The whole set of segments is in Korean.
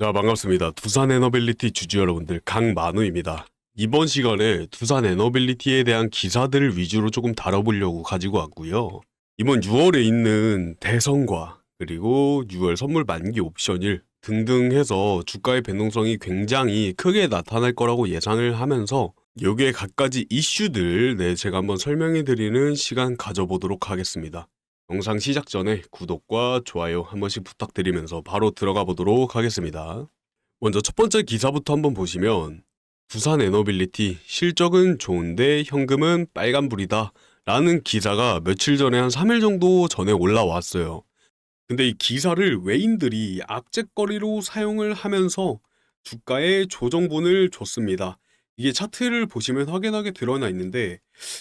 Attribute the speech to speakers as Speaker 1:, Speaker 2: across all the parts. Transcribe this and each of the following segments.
Speaker 1: 자, 반갑습니다. 두산 에너빌리티 주주 여러분들, 강만우입니다. 이번 시간에 두산 에너빌리티에 대한 기사들을 위주로 조금 다뤄보려고 가지고 왔고요. 이번 6월에 있는 대선과 그리고 6월 선물 만기 옵션일 등등 해서 주가의 변동성이 굉장히 크게 나타날 거라고 예상을 하면서 여기에 갖가지 이슈들 제가 한번 설명해 드리는 시간 가져보도록 하겠습니다. 영상 시작 전에 구독과 좋아요 한 번씩 부탁드리면서 바로 들어가 보도록 하겠습니다. 먼저 첫 번째 기사부터 한번 보시면 두산 에너빌리티 실적은 좋은데 현금은 빨간불이다 라는 기사가 며칠 전에 한 3일 정도 전에 올라왔어요. 근데 이 기사를 외인들이 악재거리로 사용을 하면서 주가에 조정분을 줬습니다. 이게 차트를 보시면 확연하게 드러나 있는데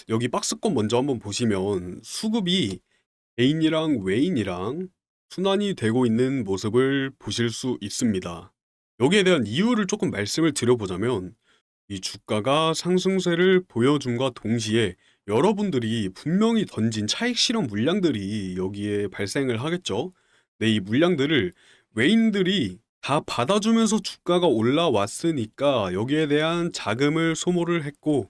Speaker 1: 여기 박스권 먼저 한번 보시면 수급이 개인이랑 외인이랑 순환이 되고 있는 모습을 보실 수 있습니다. 여기에 대한 이유를 조금 말씀을 드려보자면 이 주가가 상승세를 보여줌과 동시에 여러분들이 분명히 던진 차익 실현 물량들이 여기에 발생을 하겠죠. 네, 이 물량들을 외인들이 다 받아주면서 주가가 올라왔으니까 여기에 대한 자금을 소모를 했고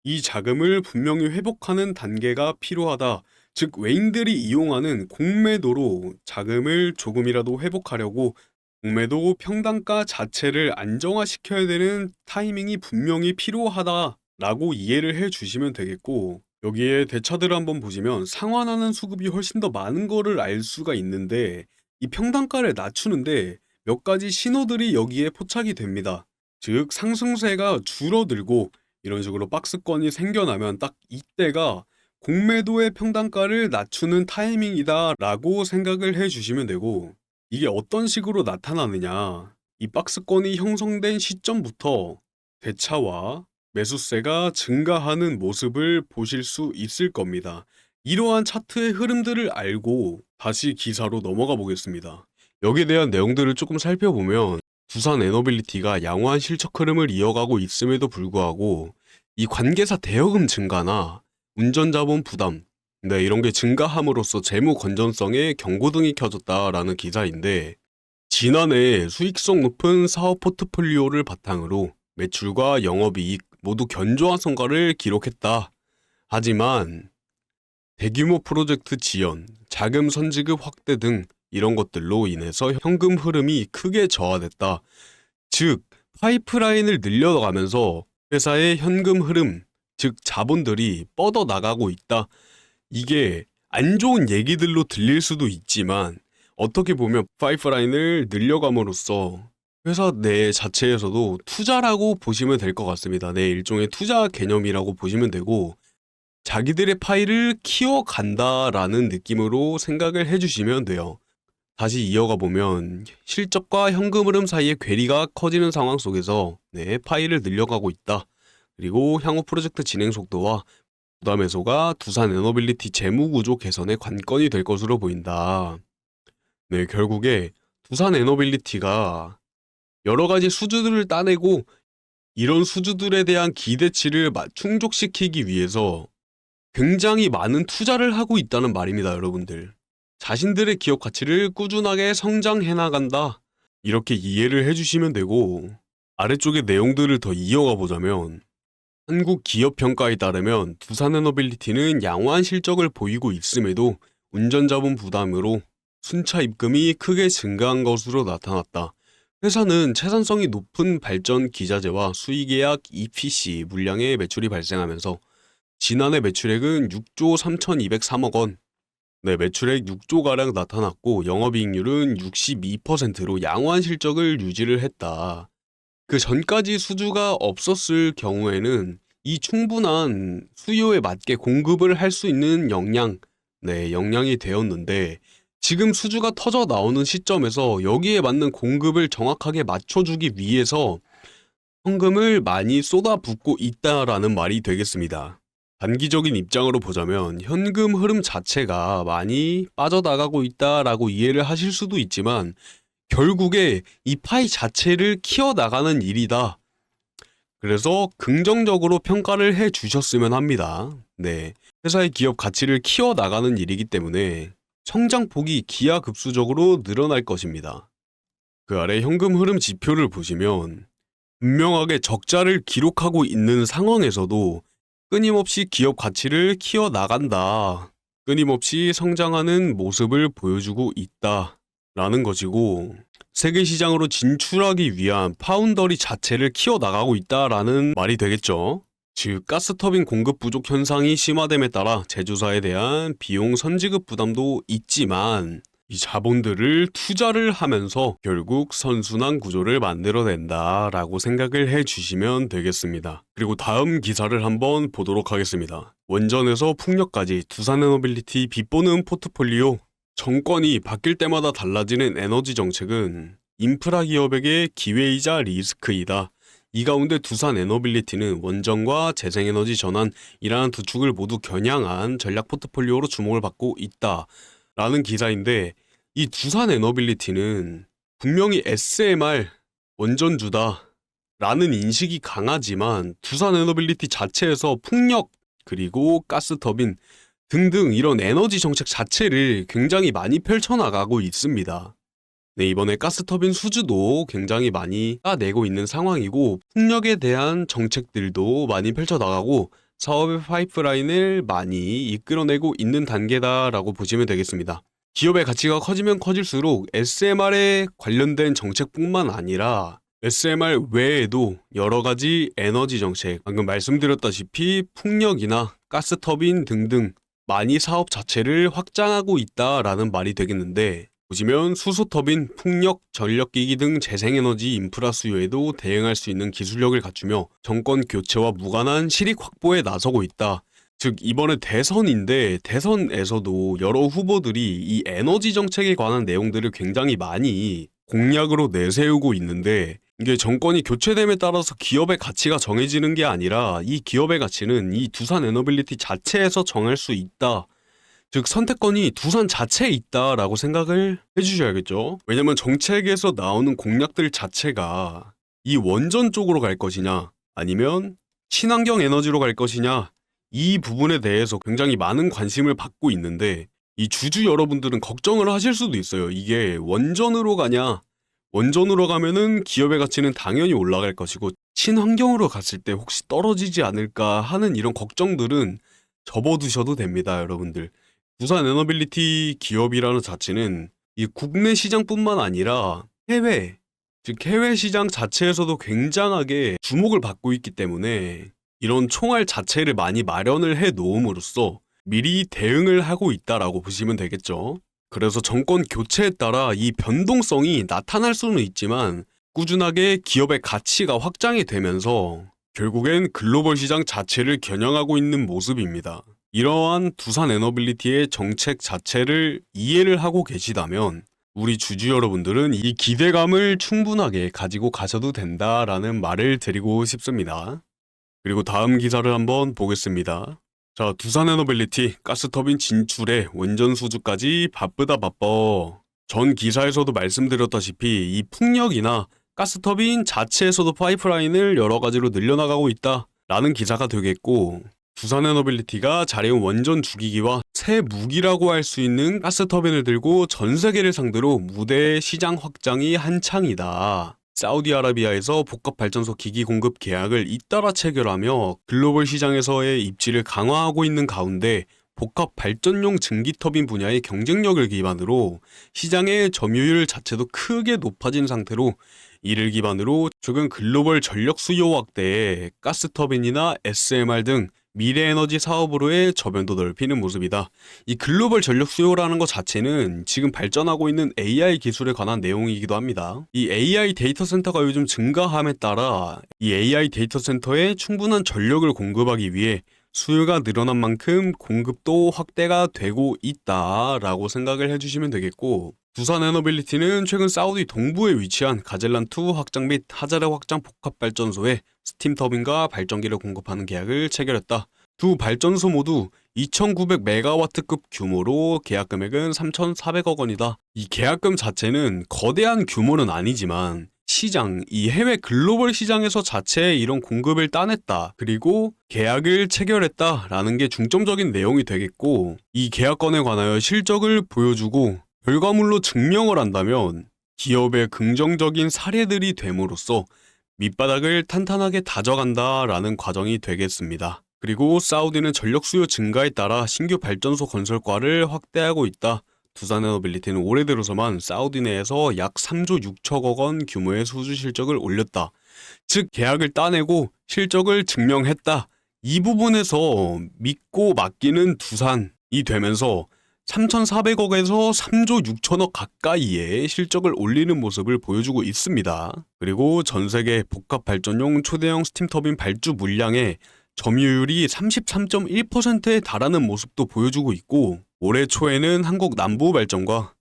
Speaker 1: 이 자금을 분명히 회복하는 단계가 필요하다. 즉 외인들이 이용하는 공매도로 자금을 조금이라도 회복하려고 공매도 평단가 자체를 안정화시켜야 되는 타이밍이 분명히 필요하다라고 이해를 해 주시면 되겠고, 여기에 대차들을 한번 보시면 상환하는 수급이 훨씬 더 많은 거를 알 수가 있는데 이 평단가를 낮추는데 몇 가지 신호들이 여기에 포착이 됩니다. 즉 상승세가 줄어들고 이런 식으로 박스권이 생겨나면 딱 이때가 공매도의 평단가를 낮추는 타이밍이다라고 생각을 해 주시면 되고, 이게 어떤 식으로 나타나느냐, 이 박스권이 형성된 시점부터 대차와 매수세가 증가하는 모습을 보실 수 있을 겁니다. 이러한 차트의 흐름들을 알고 다시 기사로 넘어가 보겠습니다. 여기에 대한 내용들을 조금 살펴보면 두산 에너빌리티가 양호한 실적 흐름을 이어가고 있음에도 불구하고 이 관계사 대여금 증가나 운전자본 부담, 이런 게 증가함으로써 재무 건전성에 경고등이 켜졌다라는 기사인데, 지난해 수익성 높은 사업 포트폴리오를 바탕으로 매출과 영업이익 모두 견조한 성과를 기록했다. 하지만 대규모 프로젝트 지연, 자금 선지급 확대 등 이런 것들로 인해서 현금 흐름이 크게 저하됐다. 즉, 파이프라인을 늘려가면서 회사의 현금 흐름, 즉 자본들이 뻗어나가고 있다. 이게 안 좋은 얘기들로 들릴 수도 있지만 어떻게 보면 파이프라인을 늘려감으로써 회사 내 자체에서도 투자라고 보시면 될 것 같습니다. 네, 일종의 투자 개념이라고 보시면 되고 자기들의 파이를 키워간다라는 느낌으로 생각을 해주시면 돼요. 다시 이어가 보면 실적과 현금 흐름 사이의 괴리가 커지는 상황 속에서 파이를 늘려가고 있다. 그리고 향후 프로젝트 진행 속도와 부담 해소가 두산 에너빌리티 재무 구조 개선의 관건이 될 것으로 보인다. 네, 결국에 두산 에너빌리티가 여러 가지 수주들을 따내고 이런 수주들에 대한 기대치를 충족시키기 위해서 굉장히 많은 투자를 하고 있다는 말입니다, 여러분들. 자신들의 기업 가치를 꾸준하게 성장해 나간다. 이렇게 이해를 해주시면 되고, 아래쪽의 내용들을 더 이어가 보자면 한국 기업 평가에 따르면 두산에너빌리티는 양호한 실적을 보이고 있음에도 운전자본 부담으로 순차 입금이 크게 증가한 것으로 나타났다. 회사는 채산성이 높은 발전 기자재와 수의계약 EPC 물량의 매출이 발생하면서 지난해 매출액은 6조 3,203억 원, 매출액 6조가량 나타났고 영업이익률은 62%로 양호한 실적을 유지를 했다. 그 전까지 수주가 없었을 경우에는 이 충분한 수요에 맞게 공급을 할 수 있는 역량이 되었는데, 지금 수주가 터져 나오는 시점에서 여기에 맞는 공급을 정확하게 맞춰주기 위해서 현금을 많이 쏟아붓고 있다라는 말이 되겠습니다. 단기적인 입장으로 보자면 현금 흐름 자체가 많이 빠져나가고 있다라고 이해를 하실 수도 있지만 결국에 이 파이 자체를 키워나가는 일이다. 그래서 긍정적으로 평가를 해 주셨으면 합니다. 네, 회사의 기업 가치를 키워나가는 일이기 때문에 성장폭이 기하급수적으로 늘어날 것입니다. 그 아래 현금 흐름 지표를 보시면 분명하게 적자를 기록하고 있는 상황에서도 끊임없이 기업 가치를 키워나간다. 끊임없이 성장하는 모습을 보여주고 있다라는 것이고, 세계 시장으로 진출하기 위한 파운더리 자체를 키워나가고 있다라는 말이 되겠죠. 즉 가스터빈 공급 부족 현상이 심화됨에 따라 제조사에 대한 비용 선지급 부담도 있지만 이 자본들을 투자를 하면서 결국 선순환 구조를 만들어낸다라고 생각을 해주시면 되겠습니다. 그리고 다음 기사를 한번 보도록 하겠습니다. 원전에서 풍력까지 두산에너빌리티 빚보는 포트폴리오. 정권이 바뀔 때마다 달라지는 에너지 정책은 인프라 기업에게 기회이자 리스크이다. 이 가운데 두산에너빌리티는 원전과 재생에너지 전환이라는 두 축을 모두 겨냥한 전략 포트폴리오로 주목을 받고 있다. 라는 기사인데, 이 두산에너빌리티는 분명히 SMR 원전주다 라는 인식이 강하지만 두산에너빌리티 자체에서 풍력 그리고 가스터빈 등등 이런 에너지 정책 자체를 굉장히 많이 펼쳐나가고 있습니다. 네, 이번에 가스터빈 수주도 굉장히 많이 따내고 있는 상황이고, 풍력에 대한 정책들도 많이 펼쳐나가고 사업의 파이프라인을 많이 이끌어내고 있는 단계다라고 보시면 되겠습니다. 기업의 가치가 커지면 커질수록 SMR에 관련된 정책뿐만 아니라 SMR 외에도 여러 가지 에너지 정책, 방금 말씀드렸다시피 풍력이나 가스터빈 등등 많이 사업 자체를 확장하고 있다라는 말이 되겠는데, 보시면 수소터빈, 풍력, 전력기기 등 재생에너지 인프라 수요에도 대응할 수 있는 기술력을 갖추며 정권 교체와 무관한 실익 확보에 나서고 있다. 즉 이번에 대선인데 대선에서도 여러 후보들이 이 에너지 정책에 관한 내용들을 굉장히 많이 공약으로 내세우고 있는데, 이게 정권이 교체됨에 따라서 기업의 가치가 정해지는 게 아니라 이 기업의 가치는 이 두산에너빌리티 자체에서 정할 수 있다. 즉 선택권이 두산 자체에 있다라고 생각을 해주셔야겠죠. 왜냐면 정책에서 나오는 공약들 자체가 이 원전 쪽으로 갈 것이냐 아니면 친환경 에너지로 갈 것이냐, 이 부분에 대해서 굉장히 많은 관심을 받고 있는데, 이 주주 여러분들은 걱정을 하실 수도 있어요. 이게 원전으로 가냐, 원전으로 가면은 기업의 가치는 당연히 올라갈 것이고 친환경으로 갔을 때 혹시 떨어지지 않을까 하는 이런 걱정들은 접어두셔도 됩니다, 여러분들. 두산에너빌리티 기업이라는 자체는 이 국내 시장뿐만 아니라 해외, 즉 해외 시장 자체에서도 굉장하게 주목을 받고 있기 때문에 이런 총알 자체를 많이 마련을 해 놓음으로써 미리 대응을 하고 있다라고 보시면 되겠죠. 그래서 정권 교체에 따라 이 변동성이 나타날 수는 있지만 꾸준하게 기업의 가치가 확장이 되면서 결국엔 글로벌 시장 자체를 겨냥하고 있는 모습입니다. 이러한 두산에너빌리티의 정책 자체를 이해를 하고 계시다면 우리 주주 여러분들은 이 기대감을 충분하게 가지고 가셔도 된다라는 말을 드리고 싶습니다. 그리고 다음 기사를 한번 보겠습니다. 자, 두산에너빌리티 가스터빈 진출에 원전 수주까지 바쁘다 바빠. 전 기사에서도 말씀드렸다시피 이 풍력이나 가스터빈 자체에서도 파이프라인을 여러 가지로 늘려나가고 있다 라는 기사가 되겠고, 두산에너빌리티가 잘해온 원전 주기기와 새 무기라고 할 수 있는 가스터빈을 들고 전 세계를 상대로 무대 시장 확장이 한창이다. 사우디아라비아에서 복합발전소 기기 공급 계약을 잇따라 체결하며 글로벌 시장에서의 입지를 강화하고 있는 가운데 복합발전용 증기터빈 분야의 경쟁력을 기반으로 시장의 점유율 자체도 크게 높아진 상태로, 이를 기반으로 최근 글로벌 전력 수요 확대에 가스터빈이나 SMR 등 미래에너지 사업으로의 저변도 넓히는 모습이다. 이 글로벌 전력 수요라는 것 자체는 지금 발전하고 있는 AI 기술에 관한 내용이기도 합니다. 이 AI 데이터 센터가 요즘 증가함에 따라 이 AI 데이터 센터에 충분한 전력을 공급하기 위해 수요가 늘어난 만큼 공급도 확대가 되고 있다라고 생각을 해주시면 되겠고, 두산에너빌리티는 최근 사우디 동부에 위치한 가젤란2 확장 및 하자르 확장 복합발전소에 스팀 터빈과 발전기를 공급하는 계약을 체결했다. 두 발전소 모두 2900메가와트급 규모로 계약 금액은 3,400억 원이다. 이 계약금 자체는 거대한 규모는 아니지만 시장, 이 해외 글로벌 시장에서 자체의 이런 공급을 따냈다, 그리고 계약을 체결했다라는 게 중점적인 내용이 되겠고, 이 계약건에 관하여 실적을 보여주고 결과물로 증명을 한다면 기업의 긍정적인 사례들이 됨으로써 밑바닥을 탄탄하게 다져간다라는 과정이 되겠습니다. 그리고 사우디는 전력 수요 증가에 따라 신규 발전소 건설과를 확대하고 있다. 두산에너빌리티는 올해 들어서만 사우디 내에서 약 3조 6천억 원 규모의 수주 실적을 올렸다. 즉 계약을 따내고 실적을 증명했다. 이 부분에서 믿고 맡기는 두산이 되면서 3,400억에서 3조 6천억 가까이의 실적을 올리는 모습을 보여주고 있습니다. 그리고 전세계 복합발전용 초대형 스팀터빈 발주 물량의 점유율이 33.1%에 달하는 모습도 보여주고 있고, 올해 초에는 한국 남부발전과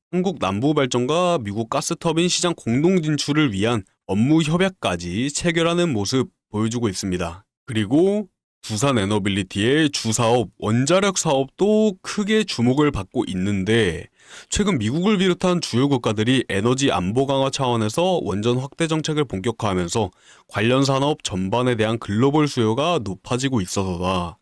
Speaker 1: 미국 가스터빈 시장 공동 진출을 위한 업무 협약까지 체결하는 모습 보여주고 있습니다. 그리고 두산에너빌리티의 주사업 원자력 사업도 크게 주목을 받고 있는데, 최근 미국을 비롯한 주요 국가들이 에너지 안보 강화 차원에서 원전 확대 정책을 본격화하면서 관련 산업 전반에 대한 글로벌 수요가 높아지고 있어서다.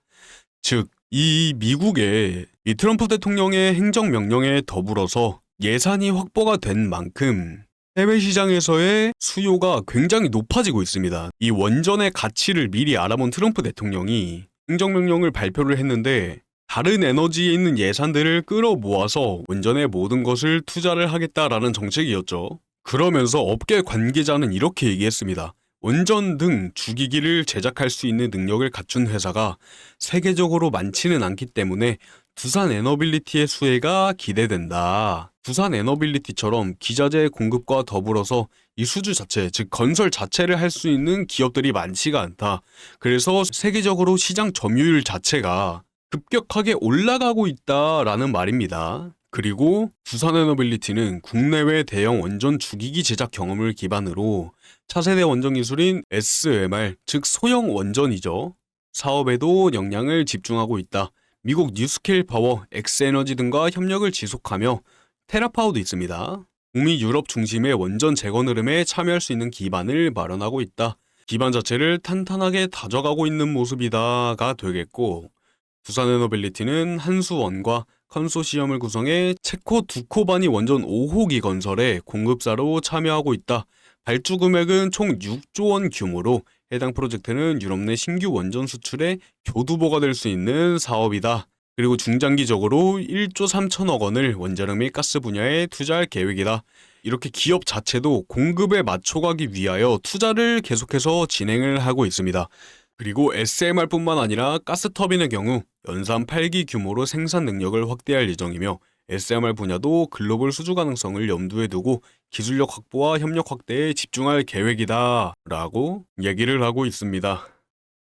Speaker 1: 즉, 이 미국의 이 트럼프 대통령의 행정명령에 더불어서 예산이 확보가 된 만큼 해외 시장에서의 수요가 굉장히 높아지고 있습니다. 이 원전의 가치를 미리 알아본 트럼프 대통령이 행정명령을 발표를 했는데, 다른 에너지에 있는 예산들을 끌어모아서 원전의 모든 것을 투자를 하겠다라는 정책이었죠. 그러면서 업계 관계자는 이렇게 얘기했습니다. 원전 등 주기기를 제작할 수 있는 능력을 갖춘 회사가 세계적으로 많지는 않기 때문에 두산에너빌리티의 수혜가 기대된다. 두산에너빌리티처럼 기자재 공급과 더불어서 이 수주 자체, 즉 건설 자체를 할 수 있는 기업들이 많지가 않다. 그래서 세계적으로 시장 점유율 자체가 급격하게 올라가고 있다라는 말입니다. 그리고 두산에너빌리티는 국내외 대형 원전 주기기 제작 경험을 기반으로 차세대 원전 기술인 SMR, 즉 소형 원전이죠. 사업에도 역량을 집중하고 있다. 미국 뉴스케일 파워, 엑스에너지 등과 협력을 지속하며 테라파워도 있습니다. 북미 유럽 중심의 원전 재건 흐름에 참여할 수 있는 기반을 마련하고 있다. 기반 자체를 탄탄하게 다져가고 있는 모습이다가 되겠고, 두산에너빌리티는 한수원과 컨소시엄을 구성해 체코 두코바니 원전 5호기 건설에 공급사로 참여하고 있다. 발주 금액은 총 6조 원 규모로 해당 프로젝트는 유럽 내 신규 원전 수출의 교두보가 될 수 있는 사업이다. 그리고 중장기적으로 1조 3천억 원을 원자력 및 가스 분야에 투자할 계획이다. 이렇게 기업 자체도 공급에 맞춰가기 위하여 투자를 계속해서 진행을 하고 있습니다. 그리고 SMR뿐만 아니라 가스터빈의 경우 연산 8기 규모로 생산 능력을 확대할 예정이며, SMR 분야도 글로벌 수주 가능성을 염두에 두고 기술력 확보와 협력 확대에 집중할 계획이다 라고 얘기를 하고 있습니다.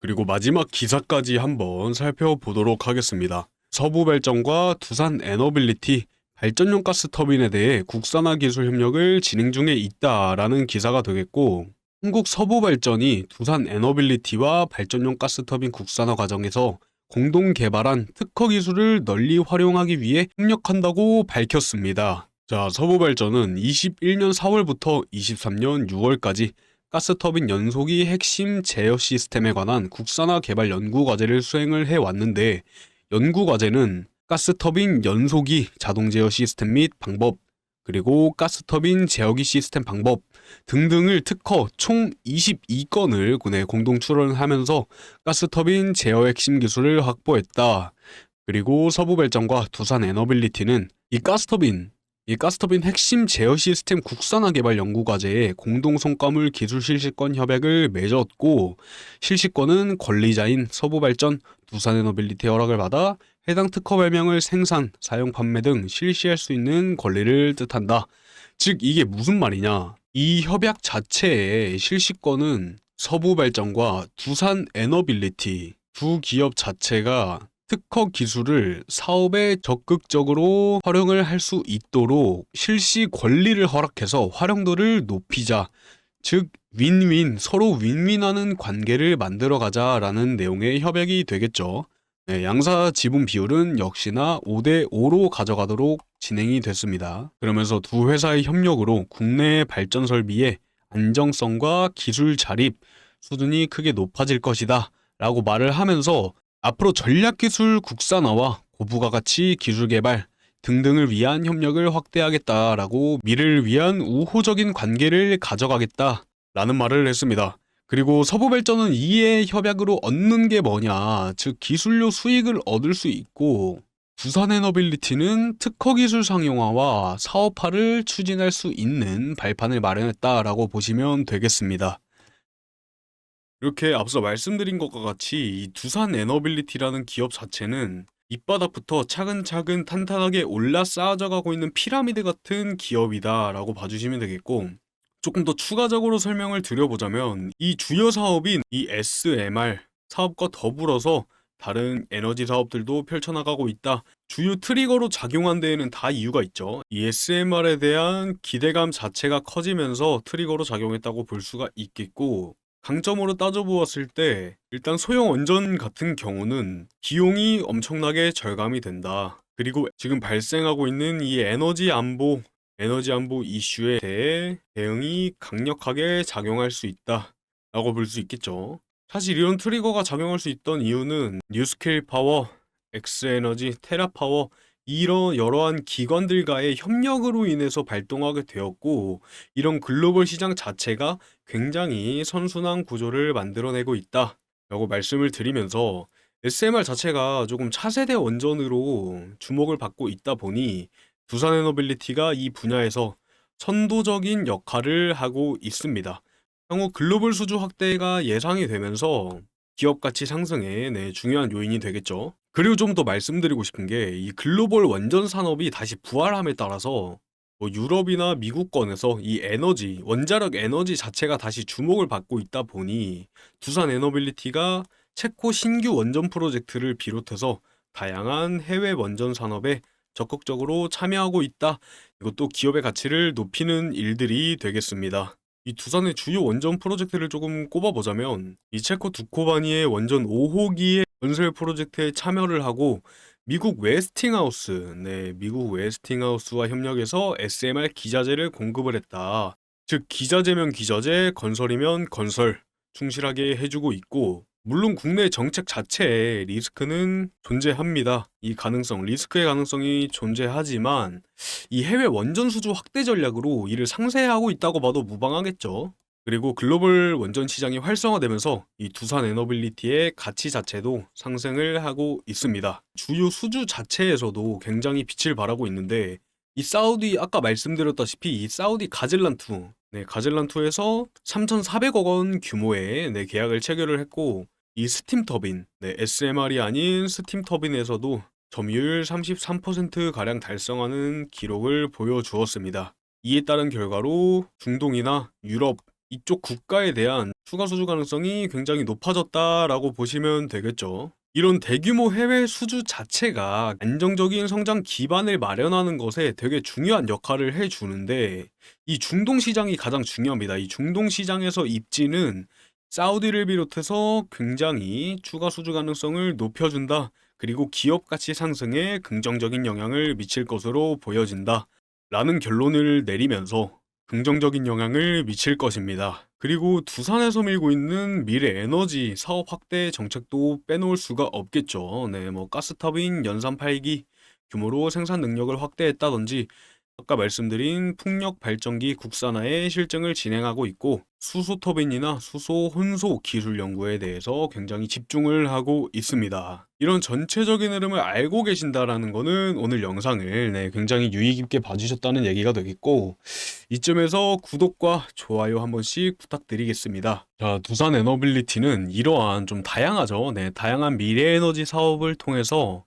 Speaker 1: 그리고 마지막 기사까지 한번 살펴보도록 하겠습니다. 서부발전과 두산에너빌리티 발전용 가스터빈에 대해 국산화 기술 협력을 진행 중에 있다라는 기사가 되겠고, 한국 서부발전이 두산에너빌리티와 발전용 가스터빈 국산화 과정에서 공동 개발한 특허 기술을 널리 활용하기 위해 협력한다고 밝혔습니다. 자, 서부발전은 21년 4월부터 23년 6월까지 가스터빈 연소기 핵심 제어 시스템에 관한 국산화 개발 연구과제를 수행을 해왔는데, 연구과제는 가스터빈 연소기 자동 제어 시스템 및 방법, 그리고 가스터빈 제어기 시스템 방법 등등을 특허 총 22건을 공동 출원하면서 가스터빈 제어 핵심 기술을 확보했다. 그리고 서부발전과 두산에너빌리티는 이 가스터빈 핵심 제어 시스템 국산화 개발 연구과제에 공동 성과물 기술 실시권 협약을 맺었고, 실시권은 권리자인 서부발전, 두산에너빌리티 허락을 받아 해당 특허 발명을 생산, 사용, 판매 등 실시할 수 있는 권리를 뜻한다. 즉 이게 무슨 말이냐? 이 협약 자체의 실시권은 서부발전과 두산에너빌리티 두 기업 자체가 특허 기술을 사업에 적극적으로 활용을 할 수 있도록 실시 권리를 허락해서 활용도를 높이자. 즉 윈윈, 서로 윈윈하는 관계를 만들어가자라는 내용의 협약이 되겠죠. 네, 양사 지분 비율은 역시나 5대5로 가져가도록 진행이 됐습니다. 그러면서 두 회사의 협력으로 국내 발전 설비의 안정성과 기술 자립 수준이 크게 높아질 것이다 라고 말을 하면서, 앞으로 전략기술 국산화와 고부가가치 기술 개발, 등등을 위한 협력을 확대하겠다라고 미래를 위한 우호적인 관계를 가져가겠다라는 말을 했습니다. 그리고 서부발전은 이에 협약으로 얻는 게 뭐냐, 즉 기술료 수익을 얻을 수 있고, 두산에너빌리티는 특허 기술 상용화와 사업화를 추진할 수 있는 발판을 마련했다라고 보시면 되겠습니다. 이렇게 앞서 말씀드린 것과 같이 이 두산에너빌리티라는 기업 자체는 밑바닥부터 차근차근 탄탄하게 올라 쌓아져 가고 있는 피라미드 같은 기업이다라고 봐주시면 되겠고, 조금 더 추가적으로 설명을 드려보자면 이 주요 사업인 이 SMR 사업과 더불어서 다른 에너지 사업들도 펼쳐나가고 있다. 주요 트리거로 작용한 데에는 다 이유가 있죠. 이 SMR에 대한 기대감 자체가 커지면서 트리거로 작용했다고 볼 수가 있겠고, 강점으로 따져보았을 때 일단 소형 원전 같은 경우는 비용이 엄청나게 절감이 된다. 그리고 지금 발생하고 있는 이 에너지 안보 이슈에 대해 대응이 강력하게 작용할 수 있다라고 볼 수 있겠죠. 사실 이런 트리거가 작용할 수 있던 이유는 뉴스케일 파워, 엑스에너지, 테라파워 이런 여러한 기관들과의 협력으로 인해서 발동하게 되었고, 이런 글로벌 시장 자체가 굉장히 선순환 구조를 만들어내고 있다라고 말씀을 드리면서, SMR 자체가 조금 차세대 원전으로 주목을 받고 있다 보니 두산에너빌리티가 이 분야에서 선도적인 역할을 하고 있습니다. 향후 글로벌 수주 확대가 예상이 되면서 기업 가치 상승에 중요한 요인이 되겠죠. 그리고 좀 더 말씀드리고 싶은 게, 이 글로벌 원전 산업이 다시 부활함에 따라서 뭐 유럽이나 미국권에서 이 에너지, 원자력 에너지 자체가 다시 주목을 받고 있다 보니 두산 에너빌리티가 체코 신규 원전 프로젝트를 비롯해서 다양한 해외 원전 산업에 적극적으로 참여하고 있다. 이것도 기업의 가치를 높이는 일들이 되겠습니다. 이 두산의 주요 원전 프로젝트를 조금 꼽아보자면 이 체코 두코바니의 원전 5호기의 건설 프로젝트에 참여를 하고, 미국 미국 웨스팅하우스와 협력해서 SMR 기자재를 공급을 했다. 즉 기자재면 기자재, 건설이면 건설 충실하게 해주고 있고, 물론 국내 정책 자체에 리스크는 존재합니다. 리스크의 가능성이 존재하지만 이 해외 원전 수주 확대 전략으로 이를 상쇄하고 있다고 봐도 무방하겠죠. 그리고 글로벌 원전 시장이 활성화되면서 이 두산 에너빌리티의 가치 자체도 상승을 하고 있습니다. 주요 수주 자체에서도 굉장히 빛을 발하고 있는데, 이 사우디 아까 말씀드렸다시피 이 사우디 가젤란2, 가젤란2에서 3,400억 원 규모의 계약을 체결을 했고, 이 스팀 터빈, SMR이 아닌 스팀 터빈에서도 점유율 33%가량 달성하는 기록을 보여주었습니다. 이에 따른 결과로 중동이나 유럽 이쪽 국가에 대한 추가 수주 가능성이 굉장히 높아졌다라고 보시면 되겠죠. 이런 대규모 해외 수주 자체가 안정적인 성장 기반을 마련하는 것에 되게 중요한 역할을 해주는데, 이 중동 시장이 가장 중요합니다. 이 중동 시장에서 입지는 사우디를 비롯해서 굉장히 추가 수주 가능성을 높여준다. 그리고 기업 가치 상승에 긍정적인 영향을 미칠 것으로 보여진다. 라는 결론을 내리면서 긍정적인 영향을 미칠 것입니다. 그리고 두산에서 밀고 있는 미래 에너지 사업 확대 정책도 빼놓을 수가 없겠죠. 가스터빈 연산 8기 규모로 생산 능력을 확대했다든지, 아까 말씀드린 풍력 발전기 국산화에 실증을 진행하고 있고, 수소 터빈이나 수소 혼소 기술 연구에 대해서 굉장히 집중을 하고 있습니다. 이런 전체적인 흐름을 알고 계신다라는 거는 오늘 영상을 굉장히 유의 깊게 봐주셨다는 얘기가 되겠고, 이쯤에서 구독과 좋아요 한 번씩 부탁드리겠습니다. 자, 두산 에너빌리티는 이러한 좀 다양하죠. 다양한 미래 에너지 사업을 통해서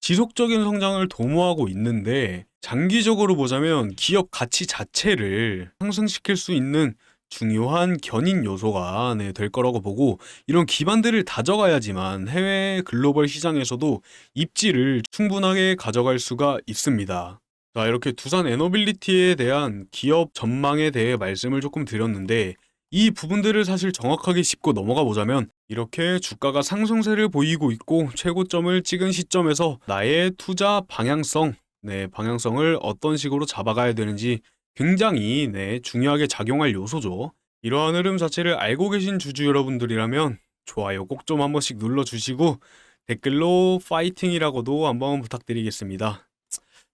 Speaker 1: 지속적인 성장을 도모하고 있는데, 장기적으로 보자면 기업 가치 자체를 상승시킬 수 있는 중요한 견인 요소가 될 거라고 보고, 이런 기반들을 다져가야지만 해외 글로벌 시장에서도 입지를 충분하게 가져갈 수가 있습니다. 자, 이렇게 두산 에너빌리티에 대한 기업 전망에 대해 말씀을 조금 드렸는데, 이 부분들을 사실 정확하게 짚고 넘어가 보자면 이렇게 주가가 상승세를 보이고 있고 최고점을 찍은 시점에서 나의 투자 방향성을 어떤 식으로 잡아가야 되는지 굉장히 중요하게 작용할 요소죠. 이러한 흐름 자체를 알고 계신 주주 여러분들이라면 좋아요 꼭 좀 한 번씩 눌러주시고 댓글로 파이팅이라고도 한번 부탁드리겠습니다.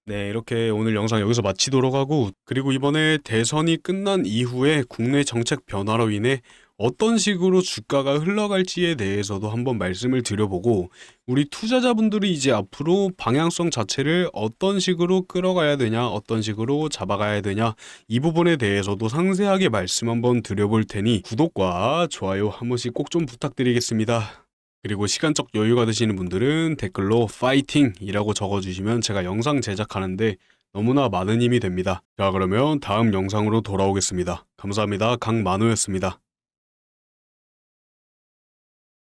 Speaker 1: 네, 이렇게 오늘 영상 여기서 마치도록 하고, 그리고 이번에 대선이 끝난 이후에 국내 정책 변화로 인해 어떤 식으로 주가가 흘러갈지에 대해서도 한번 말씀을 드려보고, 우리 투자자분들이 이제 앞으로 방향성 자체를 어떤 식으로 끌어가야 되냐, 어떤 식으로 잡아가야 되냐, 이 부분에 대해서도 상세하게 말씀 한번 드려볼 테니 구독과 좋아요 한 번씩 꼭 좀 부탁드리겠습니다. 그리고 시간적 여유가 되시는 분들은 댓글로 파이팅이라고 적어주시면 제가 영상 제작하는데 너무나 많은 힘이 됩니다. 자, 그러면 다음 영상으로 돌아오겠습니다. 감사합니다. 강만우였습니다.